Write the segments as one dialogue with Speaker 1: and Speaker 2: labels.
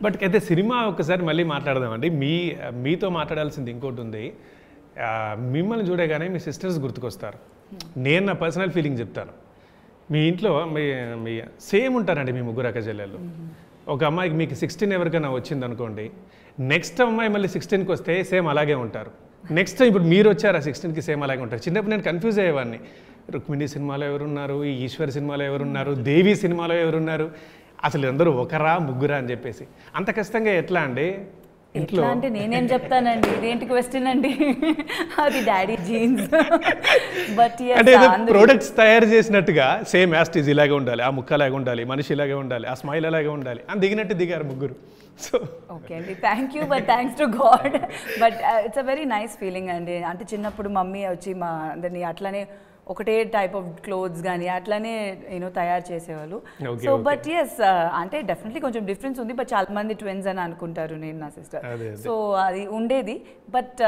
Speaker 1: But అయితే cinema ఒకసారి మళ్ళీ మాట్లాడదామండి. మీతో మాట్లాడాల్సింది ఇంకోటి ఉంది. మిమ్మల్ని చూడగానే మీ సిస్టర్స్ గుర్తుకొస్తారు. నేను నా పర్సనల్ ఫీలింగ్ చెప్తాను. మీ ఇంట్లో మీ సేమ్ ఉంటారండి మీ ముగ్గురు అక్క చెల్లెళ్ళు. ఒక అమ్మాయికి మీకు 16 ఎవరికైనా వచ్చింది అనుకోండి, నెక్స్ట్ అమ్మాయి మళ్ళీ 16కి వస్తే సేమ్ అలాగే ఉంటారు. నెక్స్ట్ ఇప్పుడు మీరు వచ్చారు ఆ 16కి సేమ్ అలాగే ఉంటారు. చిన్నప్పుడు నేను కన్ఫ్యూజ్ అయ్యేవాడిని, రుక్మిణి సినిమాలో ఎవరున్నారు, ఈ ఈశ్వర్ సినిమాలో ఎవరున్నారు, దేవి సినిమాలో ఎవరున్నారు, అసలు అందరూ ఒకరా ముగ్గురా అని చెప్పేసి. అంత ఖచ్చితంగా ఎట్లా అండి ఇంట్లో
Speaker 2: అంటే నేనేం చెప్తానండి, ఇదేంటి క్వశ్చన్ అండి, అది డాడీ జీన్స్. బట్
Speaker 1: అంటే ప్రొడక్ట్స్ తయారు చేసినట్టుగా సేమ్ యాస్టీజ్ ఇలాగే ఉండాలి, ఆ ముక్క అలాగే ఉండాలి, మనిషి ఇలాగే ఉండాలి, ఆ స్మైల్ అలాగే ఉండాలి అని దిగినట్టు దిగారు ముగ్గురు. సో
Speaker 2: ఓకే అండి, thank you, but thanks to God. But it's a very nice feeling అండి. అంటే చిన్నప్పుడు మమ్మీ వచ్చి మా అందరినీ అట్లనే ఒకటే టైప్ ఆఫ్ క్లోత్స్ కానీ అట్లానే తయారు చేసేవాళ్ళు. సో బట్ ఎస్, అంటే డెఫినెట్లీ కొంచెం డిఫరెన్స్ ఉంది. బట్ చాలా మంది ట్విన్స్ అని అనుకుంటారు, నేను నా సిస్టర్. సో అది ఉండేది. బట్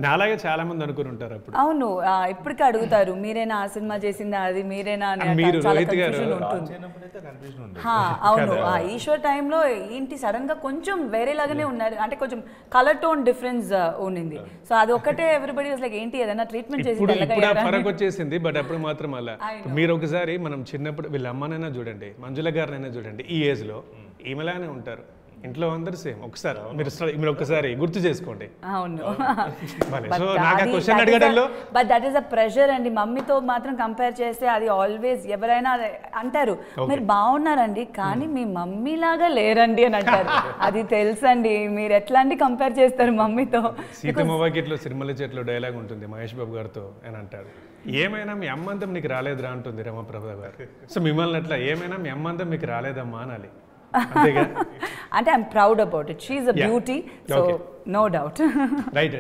Speaker 1: నాలాగే చాలా మంది అనుకుని ఉంటారు అప్పుడు.
Speaker 2: అవును, ఇప్పటికీ అడుగుతారు, మీరేనా ఆ సినిమా చేసిందా, అది మీరేనా అని. చాలా కన్ఫ్యూజన్ ఉంటుంది. అవును, ఆ ఈశ్వర్ టైంలో ఏంటి సడన్ గా కొంచెం వేరేలాగానే ఉన్నారు, అంటే కొంచెం కలర్ టోన్ డిఫరెన్స్ ఉండింది. సో అది ఒక్కటే ఎవ్రీబడి వాస్ లైక్, ఏంటి ఏదైనా ట్రీట్మెంట్ చేసి
Speaker 1: ఫరక్ వచ్చేసింది. బట్ అప్పుడు మాత్రం అలా. మీరు ఒకసారి మనం చిన్నప్పుడు వీళ్ళ అమ్మనైనా చూడండి, మంజుల గారినైనా చూడండి, ఈ ఏజ్ లో ఈమెలానే ఉంటారు. ఇంట్లో అందరు సేమ్. ఒకసారి మీరు ఒకసారి గుర్తు చేసుకోండి.
Speaker 2: అవును,
Speaker 1: but
Speaker 2: that is a pressure అండి. మమ్మీతో మాత్రం కంపేర్ చేస్తే అది ఆల్వేస్ ఎవరైనా అంటారు, మీరు బాగున్నారండి కానీ మీ మమ్మీ లాగా లేరండి అని అంటారు. అది తెలుసండి, మీరు ఎట్లా అండి కంపేర్ చేస్తారు మమ్మీతో.
Speaker 1: సీతమ్మ వాకిట్లో సిరిమల్ల చెట్లు డైలాగ్ ఉంటుంది మహేష్ బాబు గారితో అని అంటారు, ఏమైనా మీ అమ్మంతం నీకు రాలేదురా అంటుంది రమాప్రభ గారు. సో మిమ్మల్ని అట్లా ఏమైనా మీ అమ్మంతం మీకు రాలేదమ్మా అనాలి.
Speaker 2: అంటే I'm proud about it. She is a beauty, so no doubt.
Speaker 1: Right.